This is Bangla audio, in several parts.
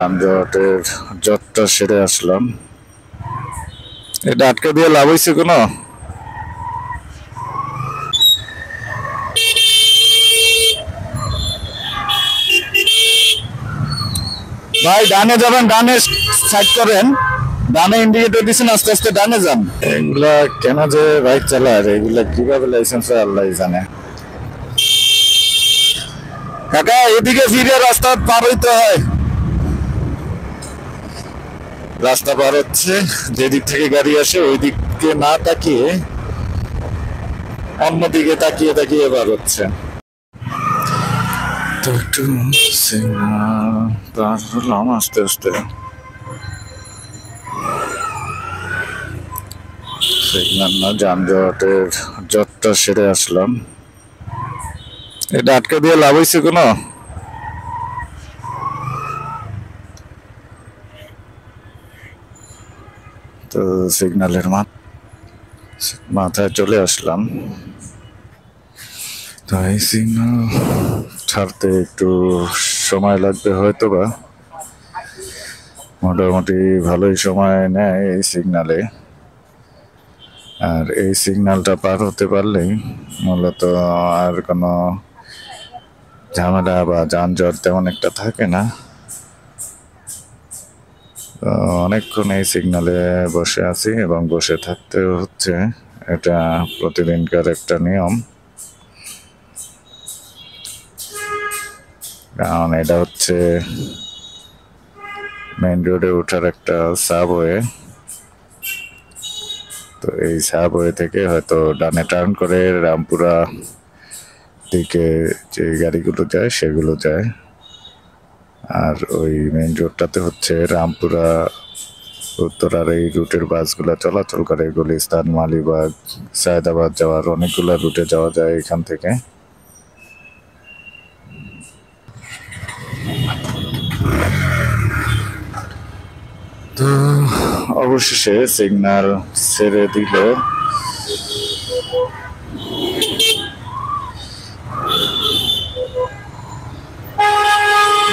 যানজটের জটটা সেরে আসলাম। এটা আটকে দিয়ে লাভ হয়েছে কোনো? ভাই ডানে যাবেন, ডানে সাইড করেন, ডানে ইন্ডিকেটর দিচ্ছেন, আস্তে আস্তে ডানে যান। এগুলা কেন যে বাইক চালায়, এগুলা কিভাবে লাইসেন্স আল্লাহ জানে। কাকা এদিকে ফিরে রাস্তা পার হইতে হয়। রাস্তা পার হচ্ছে, যেদিক থেকে গাড়ি আসে ওই দিকে না তাকিয়ে অন্যদিকে তাকিয়ে তাকিয়ে পার হচ্ছে। তো একটু সিগন্যাল পার হলাম আস্তে আস্তে। সিগন্যাল না, যানজটের জটটা সেরে আসলাম। এটা আটকে দিয়ে লাভ হয়েছে কোনো? তো সিগন্যালের মাথায় চলে আসলাম। তো এই সিগন্যাল ছাড়তে একটু সময় লাগবে হয়তো বা, মোটামুটি ভালোই সময় নেয় এই সিগন্যালে। আর এই সিগন্যালটা পার হতে পারলেই মূলত আর কোনো ঝামেলা বা যানজট তেমন একটা থাকে না। তো অনেকক্ষণ এই সিগন্যালে বসে আছি এবং বসে থাকতে হচ্ছে, এটা প্রতিদিনকার একটা নিয়ম। কারণ এটা হচ্ছে মেইন রোডে ওঠার একটা সাবওয়ে। তো এই সাবওয়ে থেকে হয়তো ডানে টার্ন করে রামপুরা দিকে যে গাড়িগুলো যায় সেগুলো যায়। আর ওই মেইন রোডটাতে হচ্ছে রামপুরা উত্তরার এই রুটের বাসগুলো চলাচল করে। গুলিস্তান, মালিবাগ, সায়দাবাদ যাওয়ার অনেকগুলো রুটে যাওয়া যায় এখান থেকে। তো অবশেষে সিগন্যাল ছেড়ে দিল।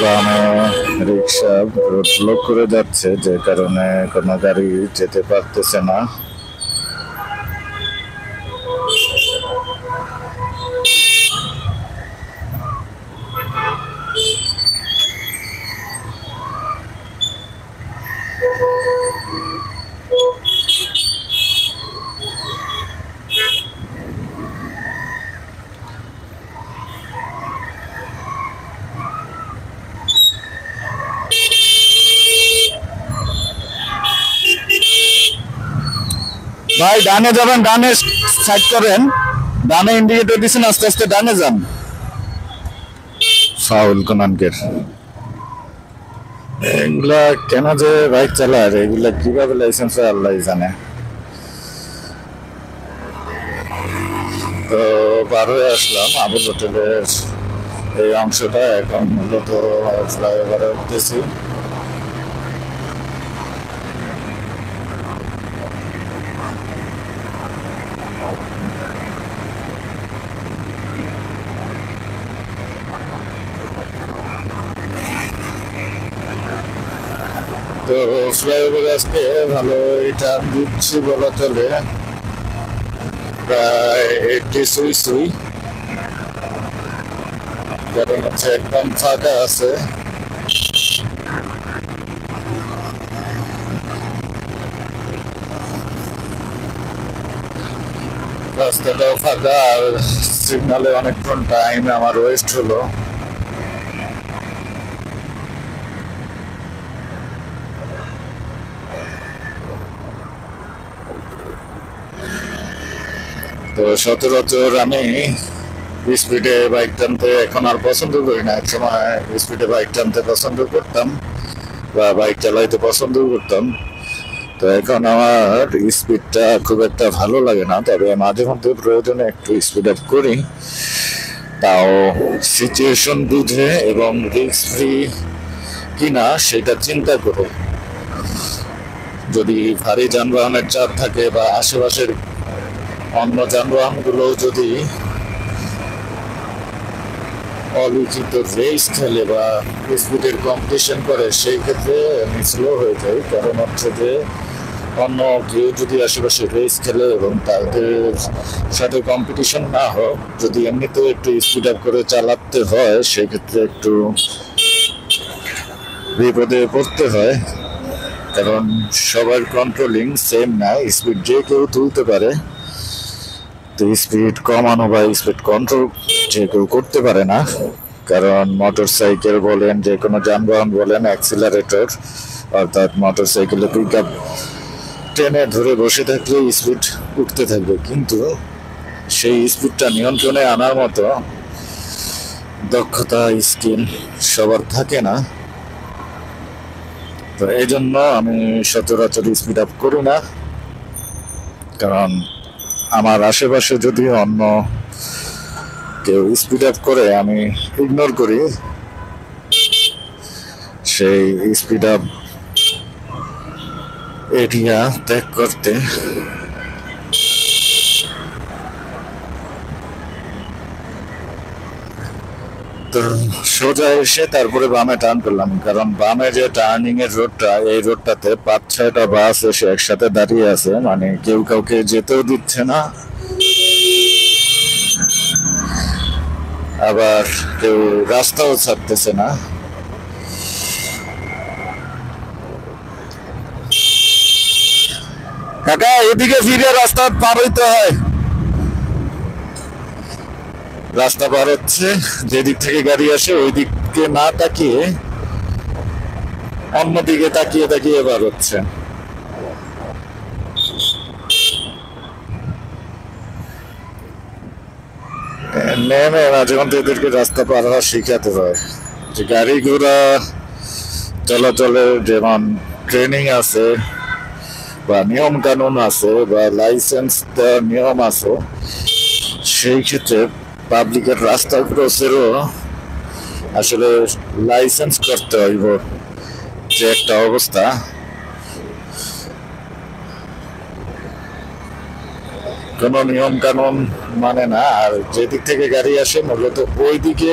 বামে রিক্সা রোড ব্লক করে যাচ্ছে, যে কারণে কোনো গাড়ি যেতে পারতেছে না। ভাই ডানে যাবেন, ডানে সাইড করেন, ডানে ইন্ডিকেটর দিচ্ছেন, আস্তে আস্তে ডানে যান। ফাউল কোনানকের। এগুলা কেন যে বাইক চালায়, এগুলা কিভাবে লাইসেন্স আল্লাহ জানে। তো পার হয়ে আসলাম আবুল হোটেলের এই অংশটা। এখন মূলত ফ্লাইওভারে উঠতেছি। তো ফ্লাইওভার আজকে ভালো এটা দিচ্ছি বলা চলে, প্রায় 80 সুই সুই, কারণ হচ্ছে একদম ফাঁকা আছে। রাস্তাটাও ফাঁকা আর সিগনালে অনেকক্ষণ টাইম আমার ওয়েস্ট হলো। তো সচরাচর আমি স্পিডে বাইক টানতে এখন আর পছন্দ করি না। এক সময় স্পিডে বাইক টানতে পছন্দ করতাম বা বাইক চালাইতে পছন্দ করতাম। তো এখন আমার স্পিডটা খুব একটা ভালো লাগে না, তবে মাঝে মধ্যে প্রয়োজনে একটু স্পিড আপ করি, তাও সিচুয়েশন বুঝে এবং রিস্ক ফ্রি কিনা সেটা চিন্তা করে। যদি ভারী যানবাহনের চাপ থাকে বা আশেপাশের অন্য যানবাহনগুলো যদি অলিখিত রেস খেলে বা স্পিডের কম্পিটিশন করে, সেই ক্ষেত্রে আমি স্লো হয়ে যাই। কারণ হচ্ছে যে অন্য কেউ যদি আশেপাশে রেস খেলে এবং তাদের সাথে কম্পিটিশন না হোক, যদি এমনিতেও একটু স্পিড আপ করে চালাতে হয়, সেক্ষেত্রে একটু বিপদে পড়তে হয়। কারণ সবার কন্ট্রোলিং সেম না, স্পিড যে কেউ তুলতে পারে, তো স্পিড কমানো বা স্পিড কন্ট্রোল যে কেউ করতে পারে না। কারণ মোটর সাইকেল বলেন, যে কোনো যানবাহন বলেন, অ্যাক্সিলারেটর অর্থাৎ মোটর সাইকেলে পিক আপ টেনে ধরে বসে থাকলে স্পিড উঠতে থাকবে, কিন্তু সেই স্পিডটা নিয়ন্ত্রণে আনার মতো দক্ষতা স্কিল সবার থাকে না। তো এই জন্য আমি সচরাচর স্পিড আপ করি না। কারণ আমার আশেপাশে যদি অন্য কেউ স্পিড আপ করে, আমি ইগনোর করি সেই স্পিড আপ এরিয়া ত্যাগ করতে। তো সোজা এসে তারপরে বামে টার্ন করলাম, কারণ বামে যে টার্নিং এর রোডটা, এই রোডটাতে 5-6টা বাস এসে একসাথে দাঁড়িয়ে আছে, মানে কেউ কাউকে যেতেও দিচ্ছে না, আবার কেউ রাস্তাও ছাড়তেছে না। কাকা, এদিকে ফিরে রাস্তা পার হইতে হয়। রাস্তা পার হচ্ছে, যেদিক থেকে গাড়ি আসে ওই দিকে না তাকিয়ে অন্যদিকে তাকিয়ে তাকিয়ে পার হচ্ছে। নেমে মাঝে মধ্যে এদেরকে রাস্তা পার হওয়া শিখাতে হয়, যে গাড়ি ঘোড়া চলাচলের যেমন ট্রেনিং আছে বা নিয়ম কানুন আছে বা লাইসেন্স দেওয়ার নিয়ম আছে, সেই ক্ষেত্রে পাবলিকের রাস্তা ক্রসেরও আসলে লাইসেন্স করতে হইব, যে একটা অবস্থা। কোনো নিয়ম কানুন মানে না, আর যেদিক থেকে গাড়ি আসে মূলত ওই দিকে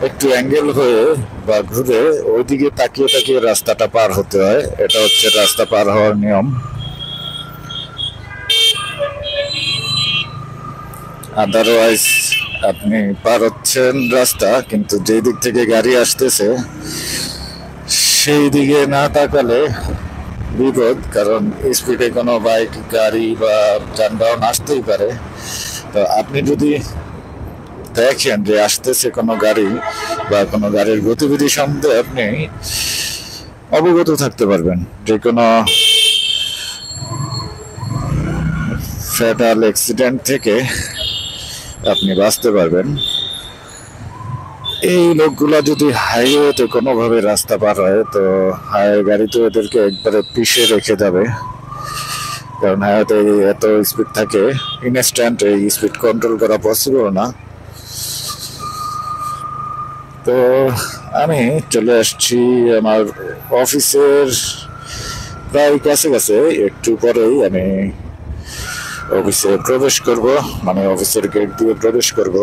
একটু অ্যাঙ্গেল হয়ে বা ঘুরে ওইদিকে তাকিয়ে তাকিয়ে রাস্তাটা পার হতে হয়। এটা হচ্ছে রাস্তা পার হওয়ার নিয়ম। আদারওয়াইজ আপনি পার হচ্ছেন রাস্তা, কিন্তু যেই দিক থেকে গাড়ি আসতেছে সেই দিকে না তাকালে বিপদ। কারণ স্পিডে কোনো বাইক, গাড়ি বা যানবাহন আসতেই পারে। তো আপনি যদি দেখেন যে আসতেছে কোনো গাড়ি বা কোনো গাড়ির গতিবিধি সম্বন্ধে, আপনি অবগত থাকতে পারবেন, যে কোনো ফ্যাটাল অ্যাক্সিডেন্ট থেকে আপনি বাঁচতে পারবেন। এই লোকগুলা যদি হাইওয়েতে কোনোভাবে রাস্তা পার হয়, তো হাইওয়ে গাড়ি তো এদেরকে একবারে পিষে রেখে যাবে। কারণ হাইওয়েতে এত স্পিড থাকে, ইনস্ট্যান্ট এই স্পিড কন্ট্রোল করা পসিবল না। তো আমি চলে আসছি আমার অফিসের প্রায় কাছে কাছে, একটু পরেই আমি অফিসে প্রবেশ করব, মানে অফিসের গেট দিয়ে প্রবেশ করব।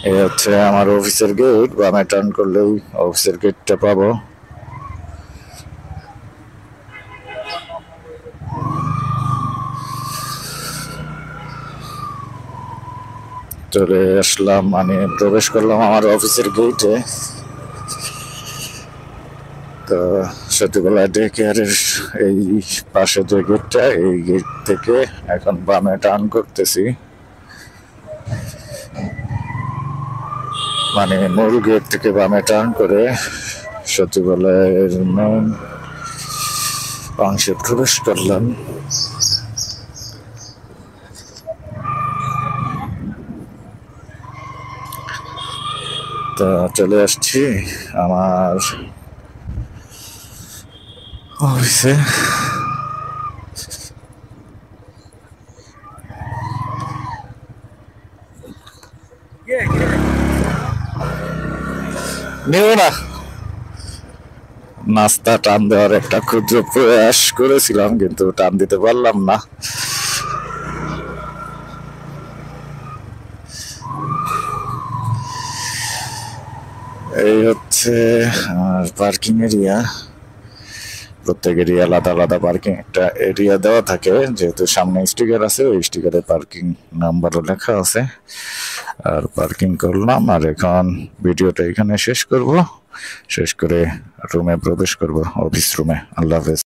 এই হচ্ছে আমার অফিসের গেট, বামে টার্ন করলেই অফিসের গেটটা পাবো। চলে আসলাম, মানে প্রবেশ করলাম আমার অফিসের গেটে। তো সত্যিবেলা ডে কেয়ারের এই পাশে যে গেটটা, এই গেট থেকে এখন বামে টার্ন করতেছি, মানে মূল গেট থেকে বামে টার্ন করে সত্যিবেলার মেন অংশে প্রবেশ করলাম। তো চলে আসছি আমার অফিসে। নেব না, নাস্তা টান দেওয়ার একটা ক্ষুদ্র প্রয়াস করেছিলাম, কিন্তু টান দিতে পারলাম না। এই হচ্ছে আমার পার্কিং এরিয়া। প্রত্যেকেরই আলাদা আলাদা পার্কিং একটা এরিয়া দেওয়া থাকে, যেহেতু সামনে স্টিকার আছে, ওই স্টিকারে পার্কিং নাম্বারও লেখা আছে। আর পার্কিং করলাম, আর এখন ভিডিওটা এখানে শেষ করব। শেষ করে রুমে প্রবেশ করব, অফিস রুমে। আল্লাহ হাফেজ।